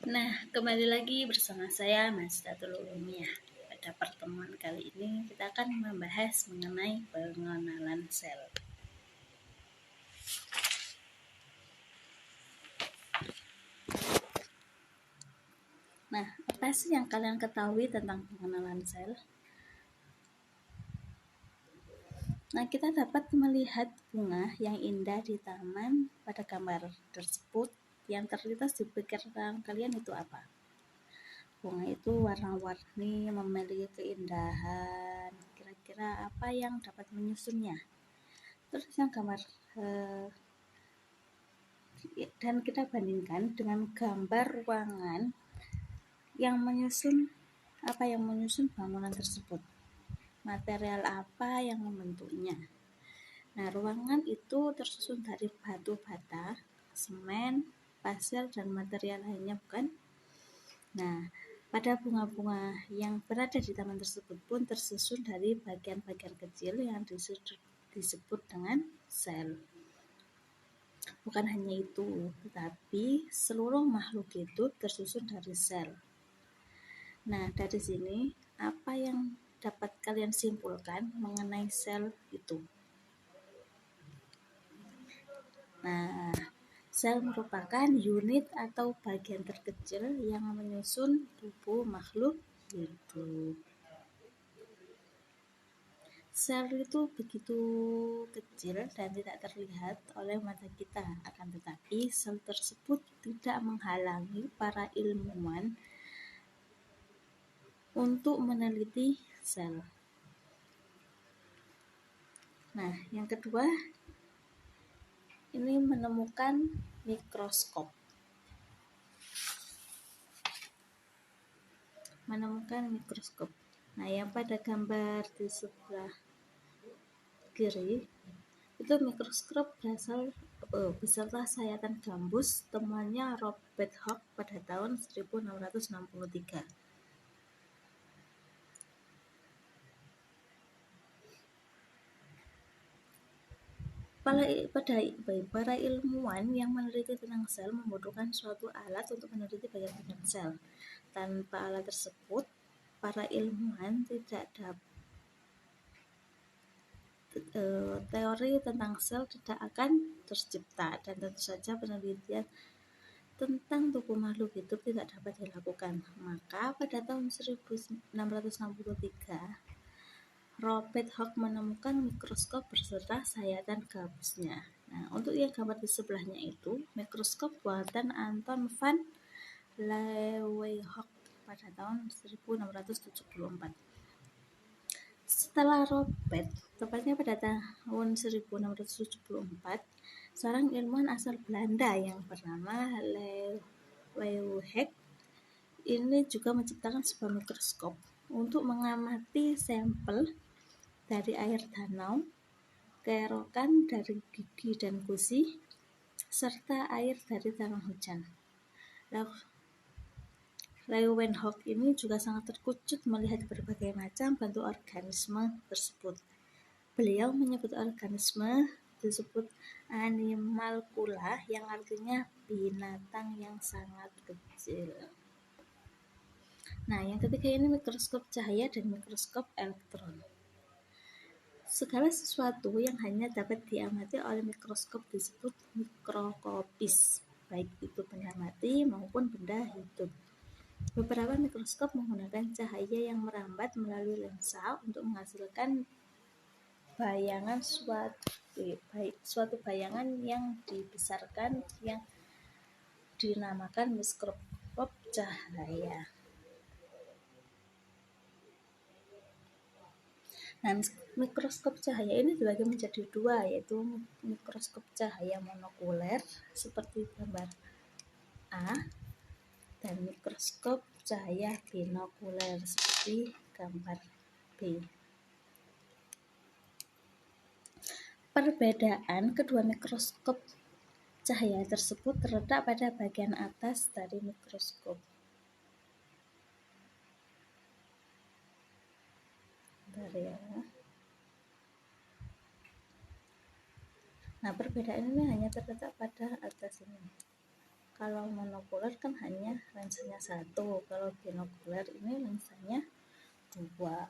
Nah, kembali lagi bersama saya Mas Datul Ulumiyah. Pada pertemuan kali ini kita akan membahas mengenai pengenalan sel. Nah, apa sih yang kalian ketahui tentang pengenalan sel? Nah, kita dapat melihat bunga yang indah di taman. Pada gambar tersebut, yang terlintas di pikiran kalian itu apa? Bunga itu warna-warni, memiliki keindahan. Kira-kira apa yang dapat menyusunnya? Terus yang gambar dan kita bandingkan dengan gambar ruangan yang menyusun bangunan tersebut. Material apa yang membentuknya? Nah, ruangan itu tersusun dari batu bata, semen, pasir, dan material lainnya, bukan? Nah, pada bunga-bunga yang berada di taman tersebut pun tersusun dari bagian-bagian kecil yang disebut dengan sel. Bukan hanya itu, tetapi seluruh makhluk hidup tersusun dari sel. Nah, dari sini apa yang dapat kalian simpulkan mengenai sel itu? Nah, sel merupakan unit atau bagian terkecil yang menyusun tubuh makhluk hidup. Sel itu begitu kecil dan tidak terlihat oleh mata kita, akan tetapi sel tersebut tidak menghalangi para ilmuwan untuk meneliti sel. Nah, yang kedua, ini menemukan mikroskop. Nah, yang pada gambar di sebelah kiri itu mikroskop beserta sayatan gambus, temuannya Robert Hooke pada tahun 1663. Para ilmuwan yang meneliti tentang sel membutuhkan suatu alat untuk meneliti bagian-bagian sel. Tanpa alat tersebut, para ilmuwan tidak dapat teori tentang sel tidak akan tercipta, dan tentu saja penelitian tentang tubuh makhluk hidup tidak dapat dilakukan. Maka pada tahun 1663, Robert Hooke menemukan mikroskop beserta sayatan gambusnya. Nah, untuk yang gambar di sebelahnya itu mikroskop buatan Anton van Leeuwenhoek pada tahun 1674. Setelah Robert, tepatnya pada tahun 1674, seorang ilmuwan asal Belanda yang bernama Leeuwenhoek ini juga menciptakan sebuah mikroskop untuk mengamati sampel dari air danau, keerokan dari gigi dan gusi, serta air dari tanah hujan. Leeuwenhoek ini juga sangat terkejut melihat berbagai macam bentuk organisme tersebut. Beliau menyebut organisme disebut animalcula, yang artinya binatang yang sangat kecil. Nah, yang ketiga ini mikroskop cahaya dan mikroskop elektron. Segala sesuatu yang hanya dapat diamati oleh mikroskop disebut mikroskopis, baik itu benda mati maupun benda hidup. Beberapa mikroskop menggunakan cahaya yang merambat melalui lensa untuk menghasilkan suatu bayangan yang dibesarkan yang dinamakan mikroskop cahaya. Nah, mikroskop cahaya ini dibagi menjadi dua, yaitu mikroskop cahaya monokuler seperti gambar A dan mikroskop cahaya binokuler seperti gambar B. Perbedaan kedua mikroskop cahaya tersebut terletak pada bagian atas dari mikroskop. Nah, perbedaan ini hanya terletak pada atas ini. Kalau monokuler kan hanya lensanya satu, kalau binokuler ini lensanya dua.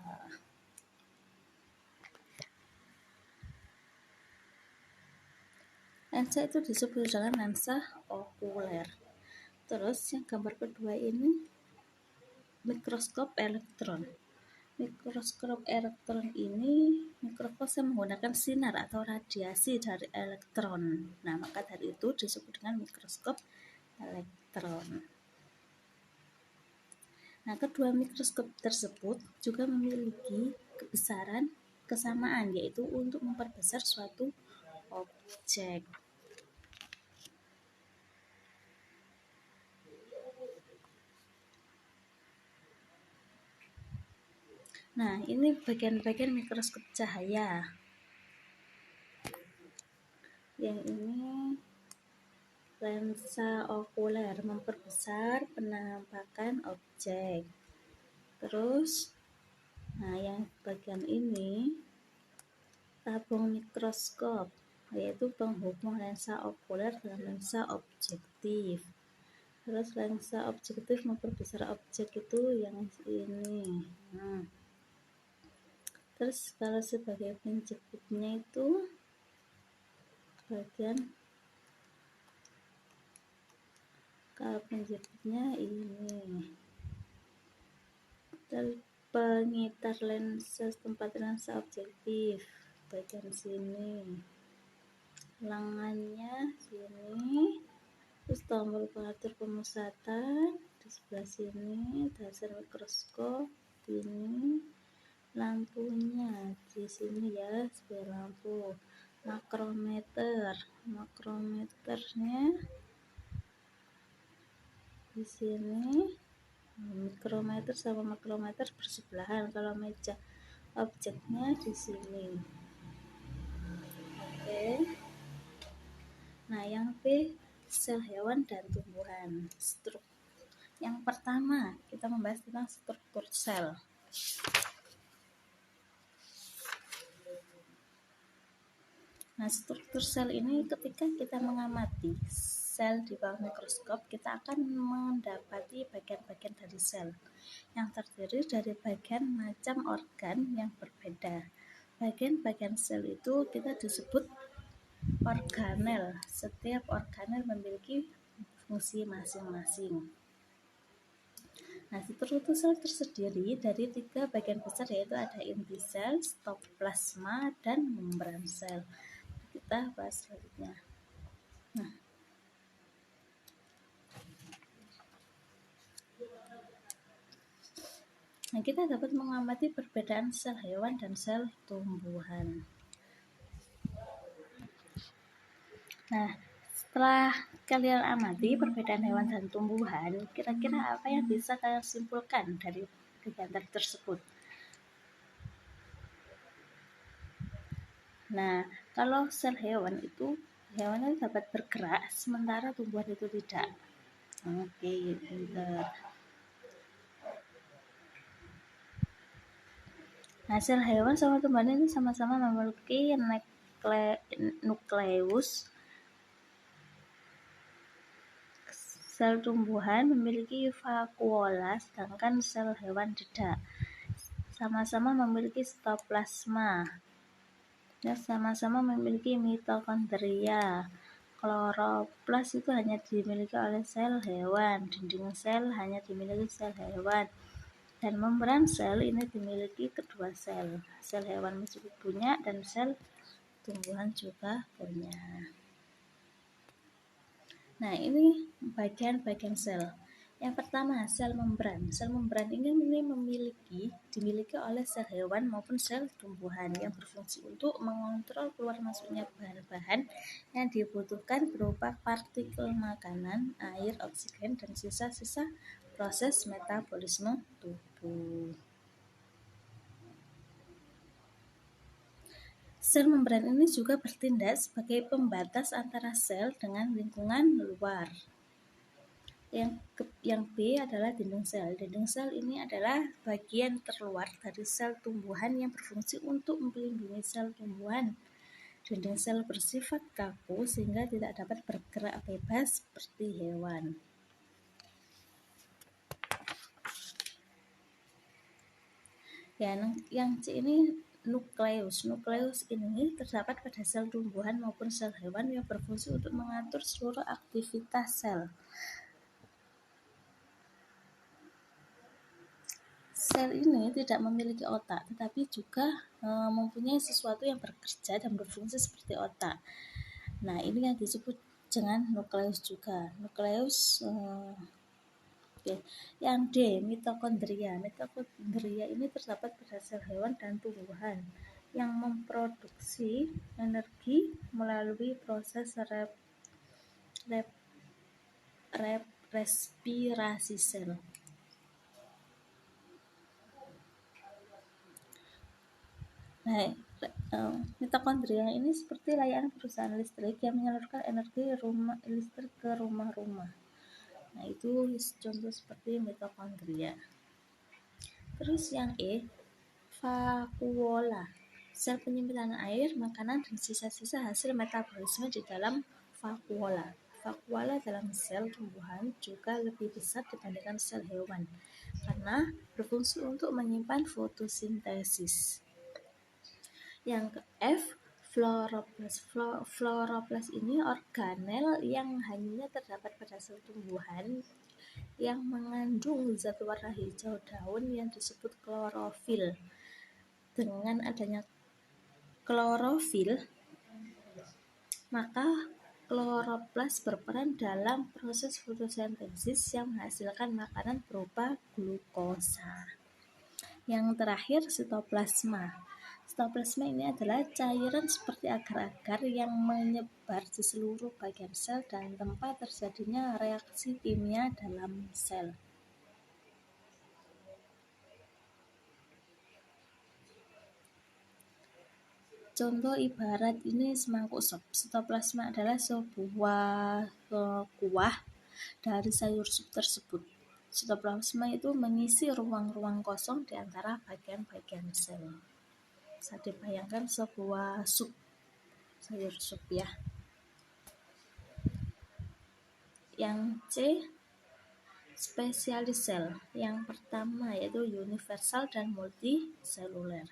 Lensa itu disebut dengan lensa okuler. Terus yang gambar kedua ini mikroskop elektron. Mikroskop elektron ini mikroskop yang menggunakan sinar atau radiasi dari elektron. Nah, maka dari itu disebut dengan mikroskop elektron. Nah, kedua mikroskop tersebut juga memiliki kebesaran kesamaan, yaitu untuk memperbesar suatu objek. Nah, ini bagian-bagian mikroskop cahaya. Yang ini lensa okuler, memperbesar penampakan objek. Terus, nah yang bagian ini tabung mikroskop, yaitu penghubung lensa okuler dengan lensa objektif. Terus lensa objektif memperbesar objek itu yang ini. Terus kalau sebagai penjepitnya itu bagian, kalau penjepitnya ini. Terus pengitar lensa, tempat lensa objektif bagian sini, lengannya sini. Terus tombol pengatur pemusatan di sebelah sini, dasar mikroskop ini, lampunya di sini ya, sebagai lampu. Makrometernya di sini. Mikrometer sama makrometer bersebelahan, kalau meja objeknya di sini. Oke. Nah, yang B, sel hewan dan tumbuhan. Yang pertama, kita membahas tentang struktur sel. Nah, struktur sel ini ketika kita mengamati sel di bawah mikroskop, kita akan mendapati bagian-bagian dari sel yang terdiri dari bagian macam organ yang berbeda. Bagian-bagian sel itu kita disebut organel. Setiap organel memiliki fungsi masing-masing. Nah, struktur sel tersendiri dari 3 bagian besar, yaitu ada inti sel, sitoplasma, dan membran sel. Kita bahas selanjutnya. Nah, kita dapat mengamati perbedaan sel hewan dan sel tumbuhan. Nah, setelah kalian amati perbedaan hewan dan tumbuhan, kira-kira apa yang bisa kalian simpulkan dari kegiatan tersebut? Nah, kalau sel hewan itu dapat bergerak, sementara tumbuhan itu tidak. Oke, pintar. Nah, sel hewan sama tumbuhan ini sama-sama memiliki nukleus. Sel tumbuhan memiliki vakuola, sedangkan sel hewan tidak. Sama-sama memiliki sitoplasma. Dan sama-sama memiliki mitokondria. Kloroplas itu hanya dimiliki oleh sel hewan, dinding sel hanya dimiliki sel hewan, dan membran sel ini dimiliki kedua sel. Sel hewan meskipun punya dan sel tumbuhan juga punya. Nah, ini bagian-bagian sel. Yang pertama, sel membran. Sel membran ini dimiliki oleh sel hewan maupun sel tumbuhan yang berfungsi untuk mengontrol keluar masuknya bahan-bahan yang dibutuhkan berupa partikel makanan, air, oksigen, dan sisa-sisa proses metabolisme tubuh. Sel membran ini juga bertindak sebagai pembatas antara sel dengan lingkungan luar. Yang B adalah dinding sel. Dinding sel ini adalah bagian terluar dari sel tumbuhan yang berfungsi untuk melindungi sel tumbuhan Dinding sel bersifat kaku sehingga tidak dapat bergerak bebas seperti hewan. Ya, yang C ini nukleus. Nukleus ini terdapat pada sel tumbuhan maupun sel hewan yang berfungsi untuk mengatur seluruh aktivitas sel. Sel ini tidak memiliki otak, tetapi juga mempunyai sesuatu yang bekerja dan berfungsi seperti otak. Nah, ini yang disebut dengan nukleus juga. Nukleus Yang D, mitokondria. Mitokondria ini terdapat pada sel hewan dan tumbuhan yang memproduksi energi melalui proses respirasi sel. Nah, mitokondria ini seperti layar perusahaan listrik yang menyalurkan energi listrik ke rumah-rumah. Nah, itu contoh seperti mitokondria. Terus yang E, vakuola. Sel penyimpanan air, makanan, dan sisa-sisa hasil metabolisme di dalam vakuola. Vakuola dalam sel tumbuhan juga lebih besar dibandingkan sel hewan karena berfungsi untuk menyimpan fotosintesis. Yang ke F, fluoroplast. Fluoroplast ini organel yang hanya terdapat pada sel tumbuhan yang mengandung zat warna hijau daun yang disebut klorofil. Dengan adanya klorofil, maka kloroplas berperan dalam proses fotosintesis yang menghasilkan makanan berupa glukosa. Yang terakhir, sitoplasma. Sitoplasma ini adalah cairan seperti agar-agar yang menyebar di seluruh bagian sel dan tempat terjadinya reaksi kimia dalam sel. Contoh ibarat ini semangkuk sop. Sitoplasma adalah sebuah kuah dari sayur sup tersebut. Sitoplasma itu mengisi ruang-ruang kosong di antara bagian-bagian sel. Bisa dibayangkan sebuah sup, sayur sup ya. Yang C, spesialis sel. Yang pertama yaitu universal dan multiseluler.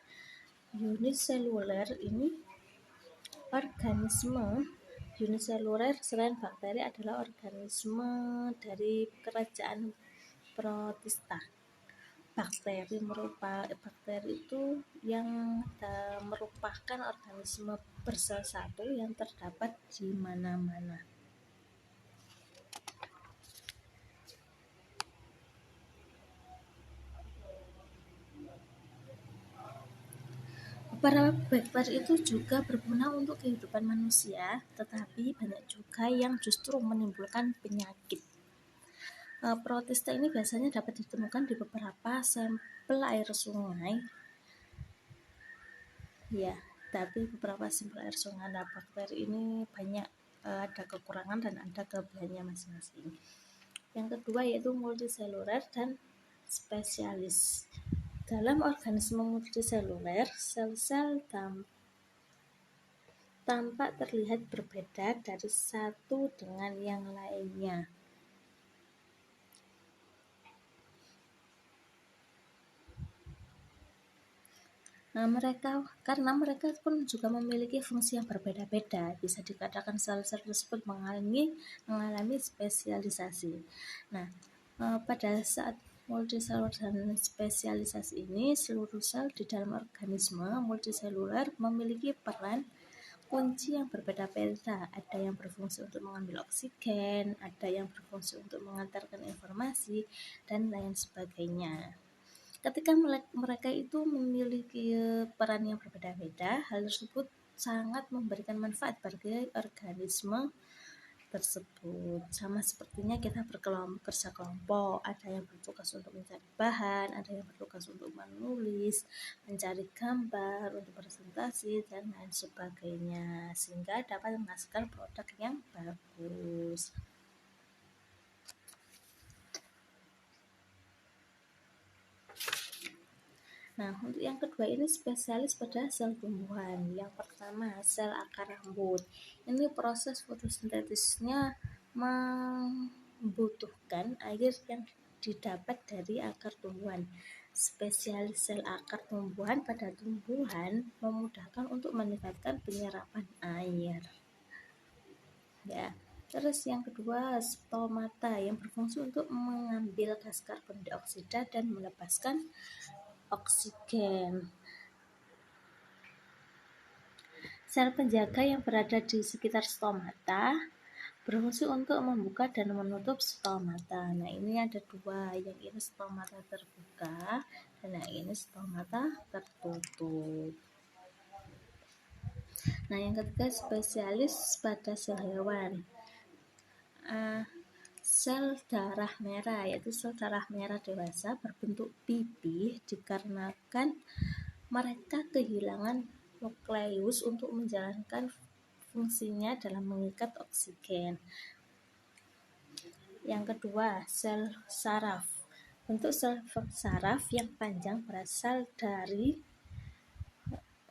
Uniseluler ini organisme uniseluler selain bakteri adalah organisme dari kerajaan Protista. Bakteri itu yang merupakan organisme bersel satu yang terdapat di mana-mana. Beberapa bakteri itu juga berguna untuk kehidupan manusia, tetapi banyak juga yang justru menimbulkan penyakit. Protista ini biasanya dapat ditemukan di beberapa sampel air sungai. Ya, tapi beberapa sampel air sungai bakteri ini banyak ada kekurangan dan ada kelebihannya masing-masing. Yang kedua yaitu multiseluler dan spesialis. Dalam organisme multiseluler, sel-sel tampak terlihat berbeda dari satu dengan yang lainnya. Karena mereka pun juga memiliki fungsi yang berbeda-beda, bisa dikatakan sel-sel tersebut mengalami spesialisasi. Nah, pada saat multiseluler dan spesialisasi ini, seluruh sel di dalam organisme multiseluler memiliki peran kunci yang berbeda-beda. Ada yang berfungsi untuk mengambil oksigen, ada yang berfungsi untuk mengantarkan informasi, dan lain sebagainya. Ketika mereka itu memiliki peran yang berbeda-beda, hal tersebut sangat memberikan manfaat bagi organisme tersebut. Sama sepertinya kita bekerja kelompok, ada yang bertugas untuk mencari bahan, ada yang bertugas untuk menulis, mencari gambar, untuk presentasi, dan lain sebagainya, sehingga dapat menghasilkan produk yang bagus. Nah, untuk yang kedua ini spesialis pada sel tumbuhan. Yang pertama, sel akar rambut. Ini proses fotosintesisnya membutuhkan air yang didapat dari akar tumbuhan. Spesialis sel akar tumbuhan pada tumbuhan memudahkan untuk meningkatkan penyerapan air. Ya. Terus yang kedua, stomata yang berfungsi untuk mengambil gas karbon dioksida dan melepaskan oksigen. Sel penjaga yang berada di sekitar stomata berfungsi untuk membuka dan menutup stomata. Nah, ini ada dua, yang ini stomata terbuka dan yang ini stomata tertutup. Nah, yang ketiga spesialis pada sel hewan. Sel darah merah, yaitu sel darah merah dewasa berbentuk pipih dikarenakan mereka kehilangan nukleus untuk menjalankan fungsinya dalam mengikat oksigen. Yang kedua, sel saraf. Bentuk sel saraf yang panjang berasal dari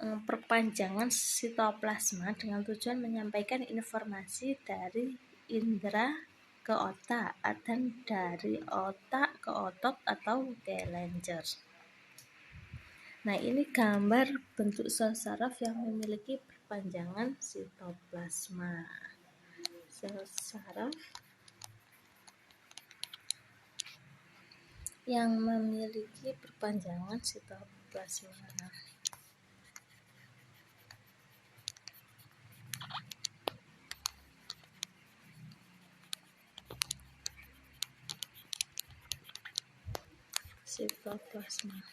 perpanjangan sitoplasma dengan tujuan menyampaikan informasi dari indera ke otak dan dari otak ke otot atau kelenjar. Nah, ini gambar bentuk sel saraf yang memiliki perpanjangan sitoplasma. Sel saraf yang memiliki perpanjangan sitoplasma. Sitoplasma.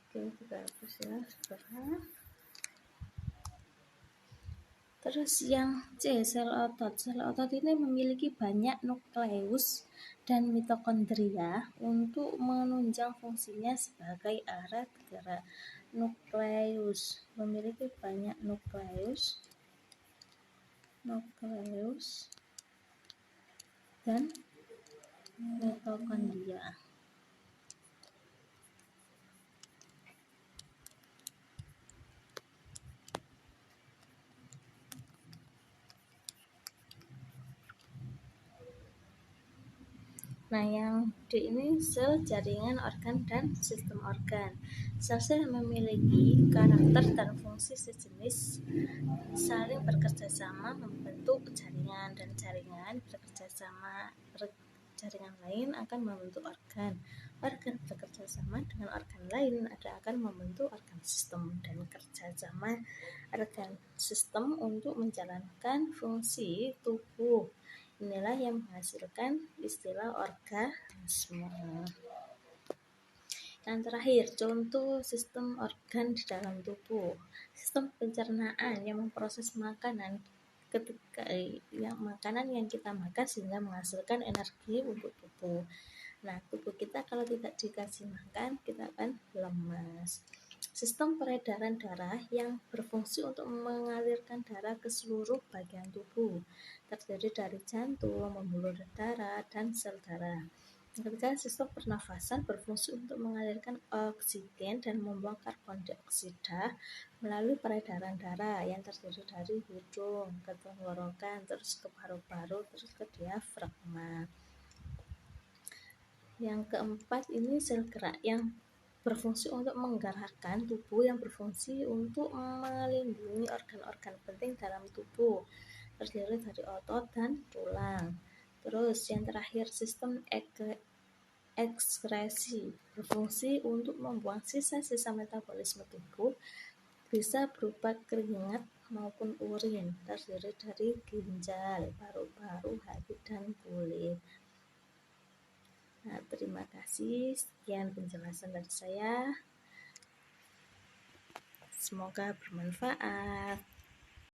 Oke, kita hapus ya sekarang. Terus yang C, sel otot. Sel otot ini memiliki banyak nukleus dan mitokondria untuk menunjang fungsinya sebagai alat gerak. Nukleus memiliki banyak nukleus dan mitokondria. Nah, yang D ini sel jaringan organ dan sistem organ. Sel-sel yang memiliki karakter dan fungsi sejenis saling bekerja sama membentuk jaringan, dan jaringan bekerja sama jaringan lain akan membentuk organ. Organ bekerja sama dengan organ lain akan membentuk organ sistem, dan kerja sama organ sistem untuk menjalankan fungsi tubuh. Inilah yang menghasilkan istilah organisme. Yang terakhir, contoh sistem organ di dalam tubuh. Sistem pencernaan yang memproses makanan makanan yang kita makan sehingga menghasilkan energi untuk tubuh. Nah, tubuh kita kalau tidak dikasih makan, kita akan lemas. Sistem peredaran darah yang berfungsi untuk mengalirkan darah ke seluruh bagian tubuh, terdiri dari jantung, pembuluh darah, dan sel darah. Ketika sistem pernafasan berfungsi untuk mengalirkan oksigen dan membuang karbon dioksida melalui peredaran darah yang terdiri dari hidung, ke tenggorokan, terus ke paru-paru, terus ke diafragma. Yang keempat ini sel gerak yang berfungsi untuk menggerakkan tubuh, yang berfungsi untuk melindungi organ-organ penting dalam tubuh, terdiri dari otot dan tulang. Terus yang terakhir sistem ekskresi berfungsi untuk membuang sisa-sisa metabolisme tubuh, bisa berupa keringat maupun urin, terdiri dari ginjal, paru-paru, hati, dan kulit. Nah, terima kasih. Sekian penjelasan dari saya. Semoga bermanfaat.